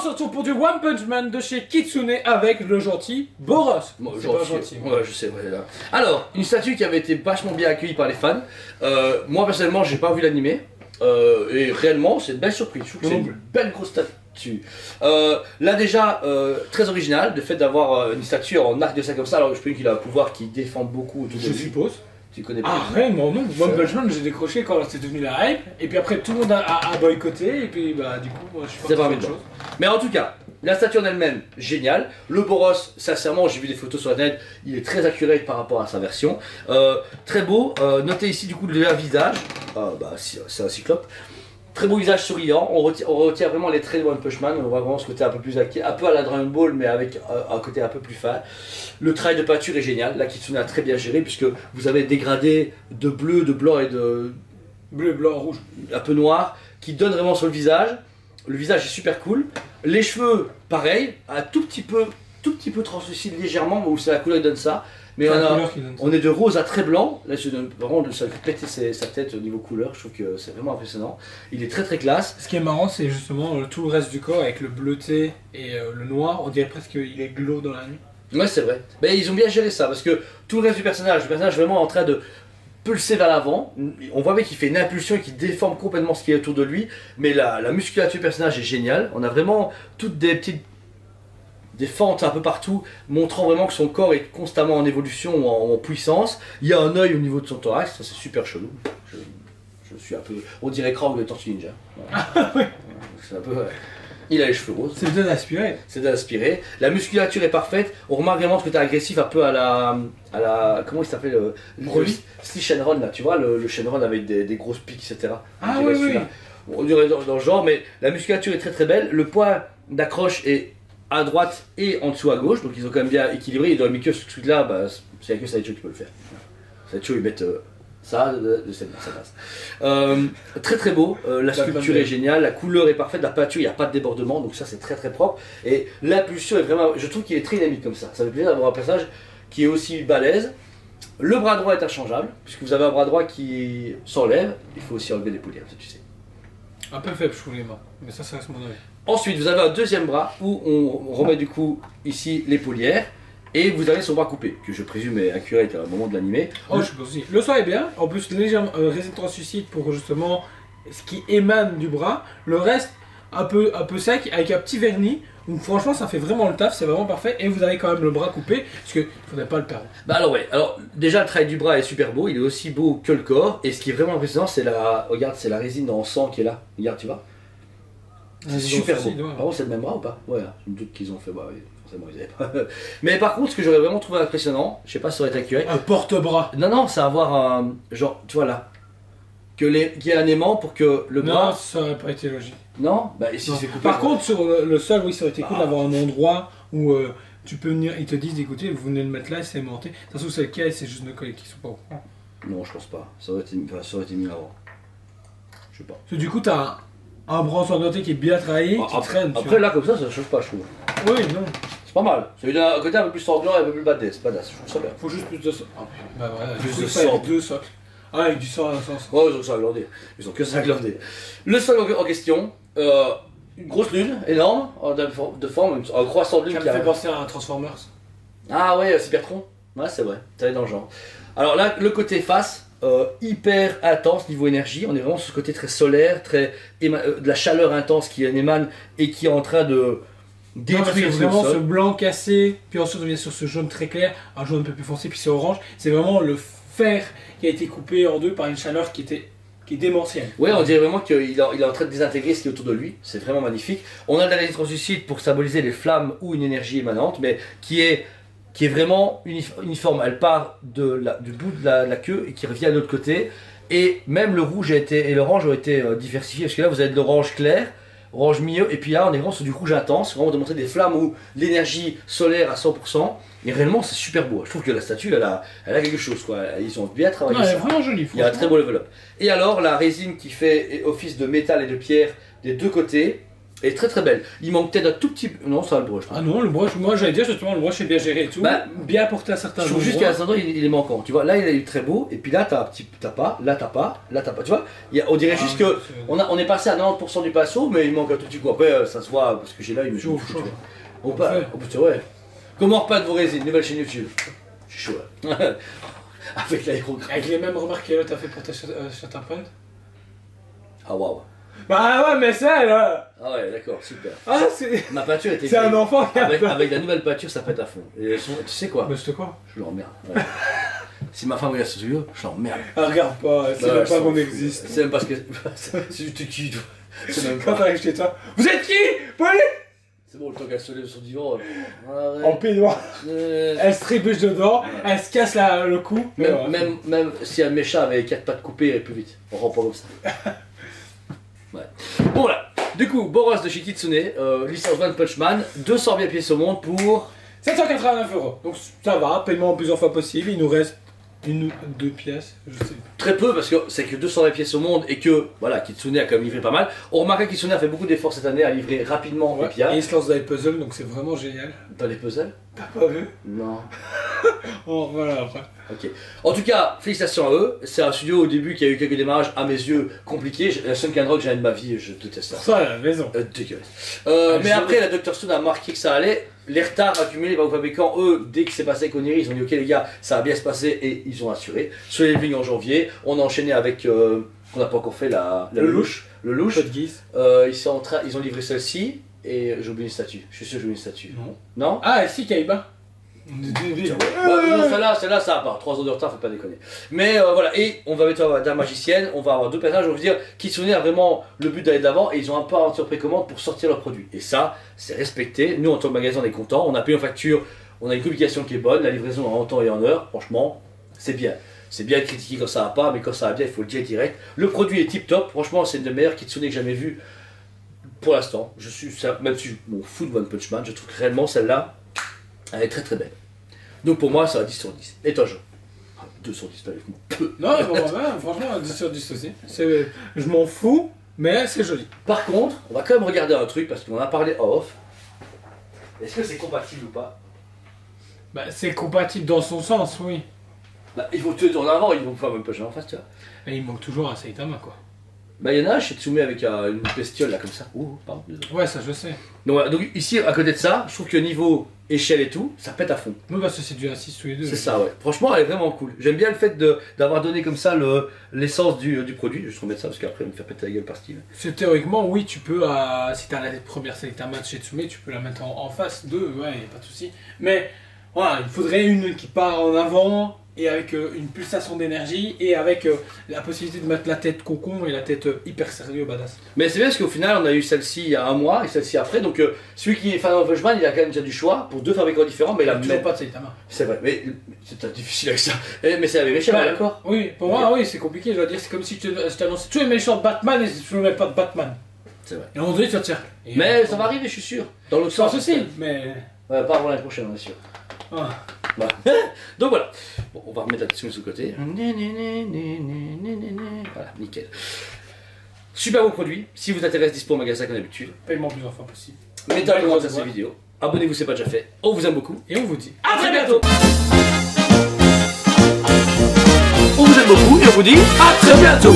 se retrouve pour du One Punch Man de chez Kitsune avec le gentil Boros. Bon, C'est pas gentil. Ouais, je sais, ouais, là. Alors, une statue qui avait été vachement bien accueillie par les fans. Moi, personnellement, j'ai pas vu l'animé. Et réellement, c'est une belle surprise. Je trouve que c'est une belle grosse statue. Là, déjà, très original, le fait d'avoir une statue en arc de ça comme ça. Alors, je peux dire qu'il a un pouvoir qui défend beaucoup autour de Je lui. suppose. Tu connais pas? Ah, réellement, non. One Punch Man, j'ai décroché quand c'est devenu la hype. Et puis après, tout le monde a boycotté. Et puis, bah, du coup, moi, je suis C'est pas pas autre chose. Mais en tout cas, la statue en elle-même, géniale. Le Boros, sincèrement, j'ai vu des photos sur internet, il est très accurate par rapport à sa version. Très beau. Notez ici du coup le visage. Bah, c'est un cyclope. Très beau visage souriant. On retient vraiment les traits de One Punch Man. On voit vraiment ce côté un peu plus acquis, un peu à la Dragon Ball, mais avec un côté un peu plus fin. Le travail de peinture est génial. La Kitsune a très bien géré puisque vous avez des gradés de bleu, de blanc et de Bleu, blanc, rouge. un peu noir qui donne vraiment sur le visage. Le visage est super cool. Les cheveux, pareil, un tout petit peu translucide légèrement, où c'est la couleur qui donne ça. Mais on est de rose à très blanc. Là, vraiment, ça fait péter sa tête au niveau couleur. Je trouve que c'est vraiment impressionnant. Il est très très classe. Ce qui est marrant, c'est justement tout le reste du corps avec le bleuté et le noir. On dirait presque qu'il est glow dans la nuit. Ouais, c'est vrai. Mais ils ont bien géré ça parce que tout le reste du personnage, le personnage est vraiment en train de pulser vers l'avant. On voit bien qu'il fait une impulsion et qu'il déforme complètement ce qui est autour de lui. Mais la musculature du personnage est géniale. On a vraiment toutes des petites fentes un peu partout, montrant vraiment que son corps est constamment en évolution, en puissance. Il y a un œil au niveau de son thorax, ça c'est super chelou. Je suis un peu, on dirait Krang de Tortue Ninja. Voilà. C'est un peu, il a les cheveux roses. C'est bien inspiré. C'est d'inspirer. La musculature est parfaite. On remarque vraiment ce côté agressif, un peu à la comment il s'appelle Steve Shenron là, tu vois, le Shenron avec des grosses piques, etc. Ah oui, oui. On dirait dans le genre, mais la musculature est très très belle. Le point d'accroche est à droite et en dessous à gauche, donc ils ont quand même bien équilibré. Ils ont mis que ce truc là, bah, c'est que Sideshow qui peut le faire. Sideshow ils mettent ça, ça passe. Très très beau, la sculpture est géniale, la couleur est parfaite, la peinture, il n'y a pas de débordement, donc ça c'est très très propre. Et l'impulsion est vraiment, je trouve qu'il est très dynamique comme ça. Ça fait plaisir d'avoir un personnage qui est aussi balèze. Le bras droit est interchangeable, puisque vous avez un bras droit qui s'enlève, il faut aussi enlever les paulières, ça tu sais. Un peu faible, je trouve les mains, mais ça reste mon avis. Ensuite, vous avez un deuxième bras où on remet du coup ici les paulières et vous avez son bras coupé, que je présume est accurate à un moment de l'animé. Oh, je pense aussi. Le son est bien, en plus légèrement résine translucide pour justement ce qui émane du bras. Le reste, un peu sec avec un petit vernis. Donc franchement, ça fait vraiment le taf, c'est vraiment parfait. Et vous avez quand même le bras coupé, parce qu'il ne faudrait pas le perdre. Bah alors ouais, alors déjà le travail du bras est super beau, il est aussi beau que le corps. Et ce qui est vraiment impressionnant, c'est regarde, c'est la résine en sang qui est là. Regarde, tu vois. C'est super beau. Par contre, c'est le même bras ou pas? Ouais, je me doute qu'ils ont fait. Bah oui, forcément, ils avaient pas. Mais par contre, ce que j'aurais vraiment trouvé impressionnant, je sais pas si ça aurait été accurate. Un porte-bras. Non, c'est avoir un. Genre, tu vois là. Qu'il y ait un aimant pour que le bras. Non, ça aurait pas été logique. Non? Bah, et si c'est coupé. Par contre, sur le sol, oui, ça aurait été cool d'avoir un endroit où tu peux venir. Ils te disent, écoutez, vous venez le mettre là et c'est aimanté. Ça se trouve, c'est le cas et c'est juste nos collègues qui sont pas au courant. Non, je pense pas. Ça aurait été mieux avant. Je sais pas. Parce que du coup, t'as un bras ensanglanté qui est bien travaillé, qui traîne. Après, là, comme ça change pas, je trouve. Oui, non. C'est pas mal. Ça lui donne un côté un peu plus sanglant et un peu plus badass. Je trouve ça bien. Faut juste plus de sang. Bah voilà, Plus juste de ça, sang. avec deux socles. Ah, avec du sang à la sauce. Oh, ils ont que ça à glander. Ils ont que ça à glander. Le sol en question, une grosse lune, énorme, de forme, un croissant de lune Ça qui me fait arrive. penser à un Transformers. Ah ouais, Cybertron. Ouais, c'est vrai, t'allais dans le genre. Alors là, le côté face, hyper intense niveau énergie. On est vraiment sur ce côté très solaire, de la chaleur intense qui en émane et qui est en train de détruire le vraiment sol. ce blanc cassé, puis ensuite on vient sur ce jaune très clair, un jaune un peu plus foncé, puis c'est orange. C'est vraiment le fer qui a été coupé en deux par une chaleur qui est démentielle. Ouais, on dirait vraiment qu'il est en train de désintégrer ce qui est autour de lui. C'est vraiment magnifique. On a de la résine translucide pour symboliser les flammes ou une énergie émanante, mais qui est vraiment uniforme. Elle part du bout de la queue et qui revient de l'autre côté. Et même le rouge et l'orange ont été diversifiés, parce que là vous avez de l'orange clair, orange milieu, et puis là on est vraiment sur du rouge intense, vraiment de montrer des flammes ou l'énergie solaire à 100%. Et réellement c'est super beau. Je trouve que la statue elle a quelque chose, quoi. Ils ont bien travaillé Non, elle ça. est vraiment jolie. Il y a un très beau level up. Et alors la résine qui fait office de métal et de pierre des deux côtés Elle est très très belle. Il manque peut-être un tout petit... Non, ça va le brush. Ah non, le brush, moi j'allais dire justement, le brush est bien géré et tout. Bah, bien apporté à certains Je trouve juste endroits. qu'à un certain endroit, il est manquant. Tu vois, là, il est très beau, et puis là, t'as pas, là, t'as pas, là, t'as pas. Tu vois, on dirait juste que on est passé à 90% du pinceau, mais il manque un tout petit coup. Après, ça se voit, parce que j'ai là, il me joue. On peut, ouais. Comment repeindre vos résines, nouvelle chaîne YouTube. Je suis chaud là. Avec l'aérographe. Avec les mêmes remarques que t'as fait pour ta Shatterpoint. Ah waouh. Bah ouais, mais ça là. Ah ouais, d'accord, super. Ah, c'est. Ma peinture était. C'est un enfant qui a avec la nouvelle peinture, ça pète à fond. Et tu sais quoi? Bah, c'était quoi? Je l'emmerde. Ouais. Si ma femme regarde ce studio, je l'emmerde. Ah, regarde pas, c'est même pas qu'on existe. C'est même parce que. C'est juste qui. C'est même Quand pas. t'arrives chez toi. Vous êtes qui? Police? C'est bon, le temps qu'elle se lève sur le divan. En peignoir. Elle se trébuche dedans, elle se casse le cou. Même si un méchant avait 4 pattes coupées, il irait plus vite. On rend pas comme ça. Ouais. Bon voilà. Du coup, Boros de chez Kitsune, licence One Punch Man, 220 pièces au monde pour 789 €. Donc ça va, paiement plusieurs fois possible. Il nous reste une ou deux pièces, je sais. très peu parce que c'est que 220 pièces au monde et que voilà, Kitsune a quand même livré pas mal. On remarque que Kitsune a fait beaucoup d'efforts cette année à livrer rapidement et bien. Et il se lance dans les puzzles, donc c'est vraiment génial. Dans les puzzles? T'as pas vu? Non. Oh, voilà après. Ok. En tout cas, félicitations à eux. C'est un studio au début qui a eu quelques démarrages à mes yeux compliqués. La seule Rock que j'ai de ma vie, je déteste ça. Ça à la maison. Dégueulasse. Mais après, la Dr Stone a marqué que ça allait. Les retards accumulés par vos fabricants, eux, dès que c'est passé avec Oniri, ils ont dit ok les gars, ça va bien se passer et ils ont assuré. Sur les lignes en janvier, on a enchaîné avec, on n'a pas encore fait le louche. Le louche. Pas de guise. Ils ont livré celle-ci et j'ai oublié une statue. Je suis sûr que j'ai oublié une statue. Non. Non? Ah si, Kaiba. Non, celle-là, ça part. 3 ans de retard, faut pas déconner. Mais voilà, et on va mettre la Dame Magicienne, on va avoir deux personnages, on va dire, Kitsune a vraiment le but d'aller de l'avant et ils ont un peu en précommande pour sortir leurs produits. Et ça, c'est respecté. Nous, en tant que magasin, on est content. On a payé en facture, on a une communication qui est bonne, la livraison en temps et en heure. Franchement, c'est bien. C'est bien de critiquer quand ça va pas, mais quand ça va bien, il faut le dire direct. Le produit est tip top. Franchement, c'est une des meilleures Kitsune que j'ai jamais vues pour l'instant. Même si je m'en fous de One Punch Man, je trouve que réellement celle-là, elle est très très belle. Donc pour moi, ça va 10 sur 10. Et toi, 2 sur 10, pas avec moi. Non, bon, ouais, franchement, 10 sur 10 aussi. Je m'en fous, mais c'est joli. Par contre, on va quand même regarder un truc parce qu'on en a parlé off. Est-ce que c'est compatible ou pas? Bah, c'est compatible dans son sens, oui. Bah, ils vont te tourner avant, ils vont faire même pas en face, tu vois. Mais il manque toujours un Saitama, quoi. Bah, il y en a chez Tsume avec une bestiole là comme ça. Ouh, pardon, désolé. Ouais, ça je sais. Donc, voilà, donc ici, à côté de ça, je trouve que niveau échelle et tout, ça pète à fond. Oui, parce que c'est du A6 tous les deux. C'est ça, ouais. Franchement, elle est vraiment cool. J'aime bien le fait d'avoir donné comme ça l'essence du produit. Je vais remettre ça parce qu'après, il va me faire péter la gueule par Steve. C'est théoriquement, oui, tu peux, si t'as la première Saitama de chez Tsume, tu peux la mettre en face d'eux, ouais, y a pas de souci. Mais voilà, il faudrait une qui part en avant et avec une pulsation d'énergie et avec la possibilité de mettre la tête cocon et la tête hyper sérieux badass. Mais c'est bien parce qu'au final, on a eu celle-ci il y a un mois et celle-ci après. Donc celui qui est fan de Punchman, il a quand même déjà du choix pour deux fabricants différents. Mais Il la a toujours pas de Saitama. C'est vrai, mais c'est difficile avec ça. Mais c'est la vérité, Bah, d'accord? Oui, pour moi, oui, c'est compliqué. Je dois dire, c'est comme si je t'annonçais tous les méchants de Batman et tu ne mets pas de Batman. C'est vrai. Et à un moment donné, tu vas te dire. Mais ça va arriver, je suis sûr. Dans l'autre Sans sens souci, mais. Ouais, pas avant l'année prochaine, on est sûr. Ah. Voilà. Donc voilà. Bon, on va remettre la dessus de côté. Voilà, nickel. Super beau produit. Si vous intéresse, dispo au magasin comme d'habitude. Paiement plusieurs fois possible. Mettez un commentaire sur cette vidéo. Abonnez-vous, c'est pas déjà fait. On vous aime beaucoup. Et on vous dit À très bientôt. On vous aime beaucoup et on vous dit à très bientôt.